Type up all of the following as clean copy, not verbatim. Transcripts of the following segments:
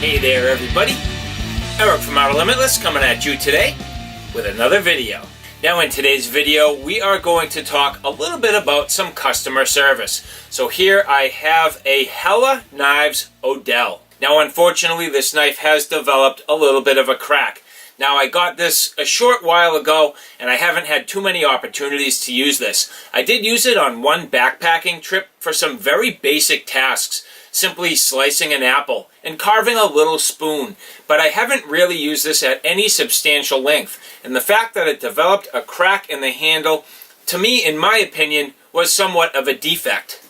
Hey there everybody, Eric from Outer Limitless coming at you today with another video. Now in today's video we are going to talk a little bit about some customer service. So here I have a Helle Knives Odel. Now unfortunately this knife has developed a little bit of a crack. Now I got this a short while ago and I haven't had too many opportunities to use this. I did use it on one backpacking trip for some very basic tasks. Simply slicing an apple and carving a little spoon, but I haven't really used this at any substantial length, and the fact that it developed a crack in the handle, to me, in my opinion, was somewhat of a defect.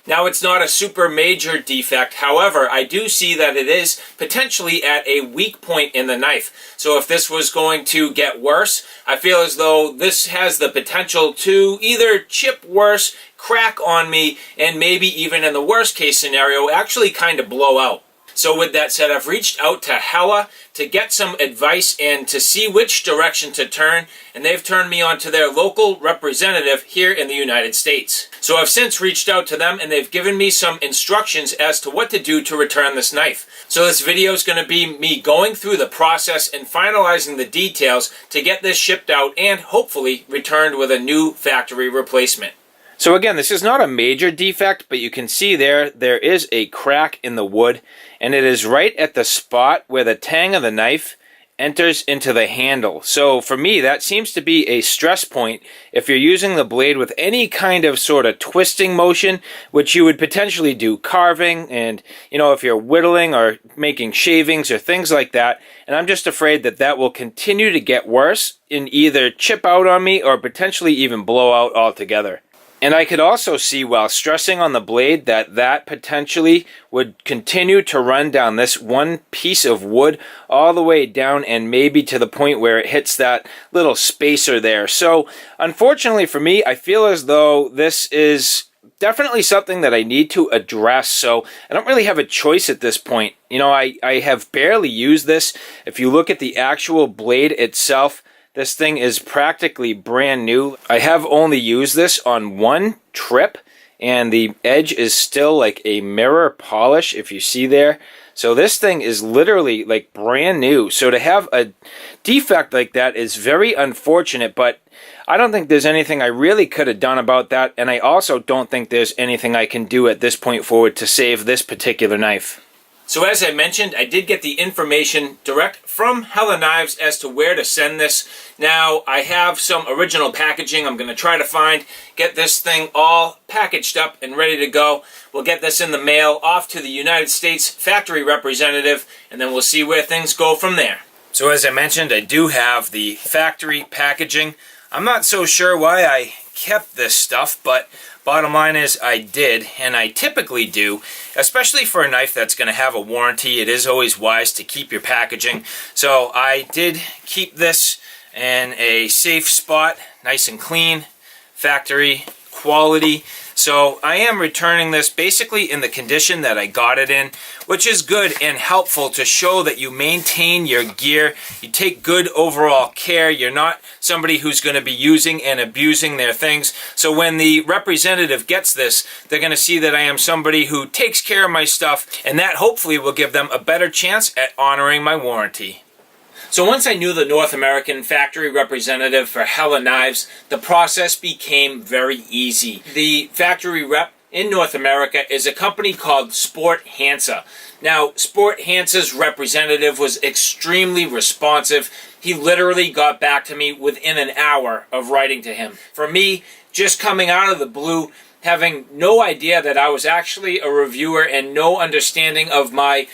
Now it's not a super major defect, however, I do see that it is potentially at a weak point in the knife. So if this was going to get worse, I feel as though this has the potential to either chip worse, crack on me, and maybe even in the worst case scenario, actually kind of blow out. So with that said, I've reached out to Helle to get some advice and to see which direction to turn, and they've turned me on to their local representative here in the United States. So I've since reached out to them and they've given me some instructions as to what to do to return this knife. So this video is going to be me going through the process and finalizing the details to get this shipped out and hopefully returned with a new factory replacement. So again, this is not a major defect, but you can see there is a crack in the wood, and it is right at the spot where the tang of the knife enters into the handle. So for me, that seems to be a stress point if you're using the blade with any kind of sort of twisting motion, which you would potentially do carving, and if you're whittling or making shavings or things like that. And I'm just afraid that that will continue to get worse and either chip out on me or potentially even blow out altogether. And I could also see while stressing on the blade that potentially would continue to run down this one piece of wood all the way down and maybe to the point where it hits that little spacer there. So unfortunately for me, I feel as though this is definitely something that I need to address. So I don't really have a choice at this point. I have barely used this. If you look at the actual blade itself, this thing is practically brand new. I have only used this on one trip, and the edge is still like a mirror polish, if you see there. So this thing is literally like brand new. So to have a defect like that is very unfortunate, but I don't think there's anything I really could have done about that, and I also don't think there's anything I can do at this point forward to save this particular knife. So as I mentioned, I did get the information direct from Helle Knives as to where to send this. Now, I have some original packaging I'm going to try to get this thing all packaged up and ready to go. We'll get this in the mail off to the United States factory representative, and then we'll see where things go from there. So as I mentioned, I do have the factory packaging. I'm not so sure why I kept this stuff, but bottom line is I did, and I typically do, especially for a knife that's going to have a warranty. It is always wise to keep your packaging. So I did keep this in a safe spot, nice and clean, factory quality. So I am returning this basically in the condition that I got it in, which is good and helpful to show that you maintain your gear, you take good overall care, you're not somebody who's going to be using and abusing their things. So when the representative gets this, they're going to see that I am somebody who takes care of my stuff, and that hopefully will give them a better chance at honoring my warranty. So once I knew the North American factory representative for Helle Knives, the process became very easy. The factory rep in North America is a company called Sport-hansa. Now, Sport-hansa's representative was extremely responsive. He literally got back to me within an hour of writing to him. For me, just coming out of the blue, having no idea that I was actually a reviewer and no understanding of my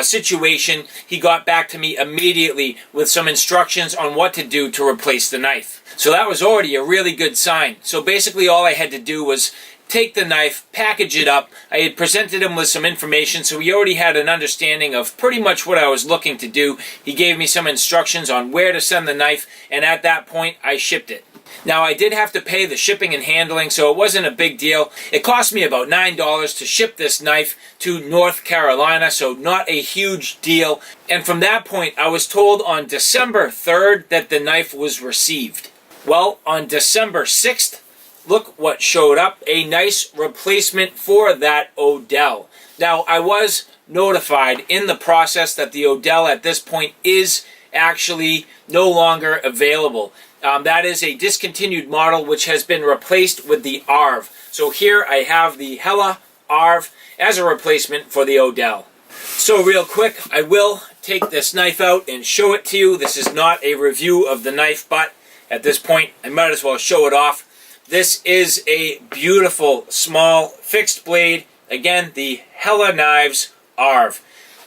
situation, he got back to me immediately with some instructions on what to do to replace the knife. So that was already a really good sign. So basically all I had to do was take the knife, package it up. I had presented him with some information, so he already had an understanding of pretty much what I was looking to do. He gave me some instructions on where to send the knife, and at that point I shipped it. Now, I did have to pay the shipping and handling, so it wasn't a big deal. It cost me about $9 to ship this knife to North Carolina, so not a huge deal. And from that point, I was told on December 3rd that the knife was received. Well, on December 6th, look what showed up, a nice replacement for that Odel. Now, I was notified in the process that the Odel at this point is actually no longer available. That is a discontinued model which has been replaced with the ARV. So here I have the Helle ARV as a replacement for the Odel. So real quick, I will take this knife out and show it to you. This is not a review of the knife, but at this point I might as well show it off. This is a beautiful small fixed blade. Again, the Helle Knives ARV.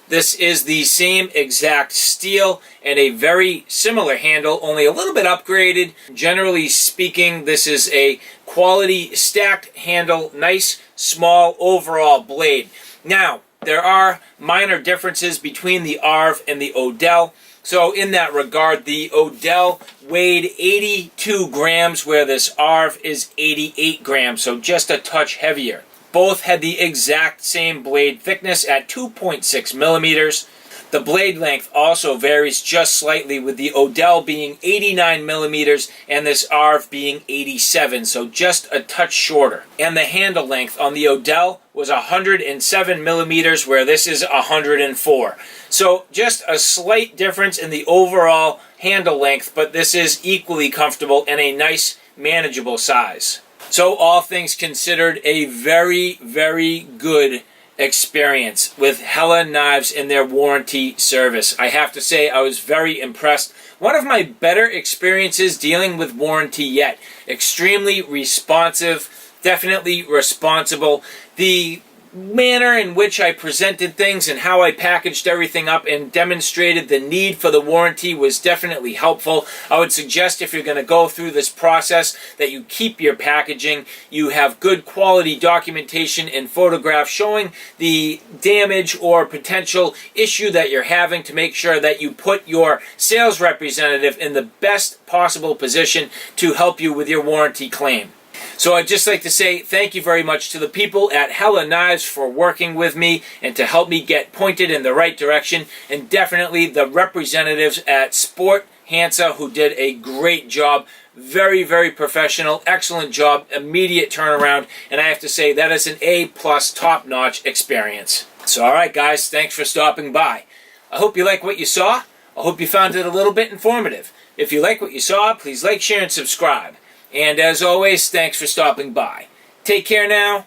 This is the same exact steel and a very similar handle, only a little bit upgraded. Generally speaking, this is a quality stacked handle, nice small overall blade. Now, there are minor differences between the ARV and the Odel. So in that regard, the Odel weighed 82 grams, where this ARV is 88 grams, so just a touch heavier. Both had the exact same blade thickness at 2.6 millimeters. The blade length also varies just slightly, with the Odel being 89 millimeters and this ARV being 87, so just a touch shorter. And the handle length on the Odel was 107 millimeters, where this is 104. So just a slight difference in the overall handle length, but this is equally comfortable and a nice, manageable size. So all things considered, a very, very good experience with Helle Knives in their warranty service. I have to say, I was very impressed. One of my better experiences dealing with warranty yet. Extremely responsive, definitely responsible. The manner in which I presented things and how I packaged everything up and demonstrated the need for the warranty was definitely helpful. I would suggest, if you're going to go through this process, that you keep your packaging, you have good quality documentation and photographs showing the damage or potential issue that you're having, to make sure that you put your sales representative in the best possible position to help you with your warranty claim. So I'd just like to say thank you very much to the people at Helle Knives for working with me and to help me get pointed in the right direction, and definitely the representatives at Sport-hansa, who did a great job. Very, very professional, excellent job, immediate turnaround, and I have to say that is an A+ top-notch experience. So alright guys, thanks for stopping by. I hope you like what you saw. I hope you found it a little bit informative. If you like what you saw, please like, share, and subscribe. And as always, thanks for stopping by. Take care now.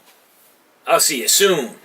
I'll see you soon.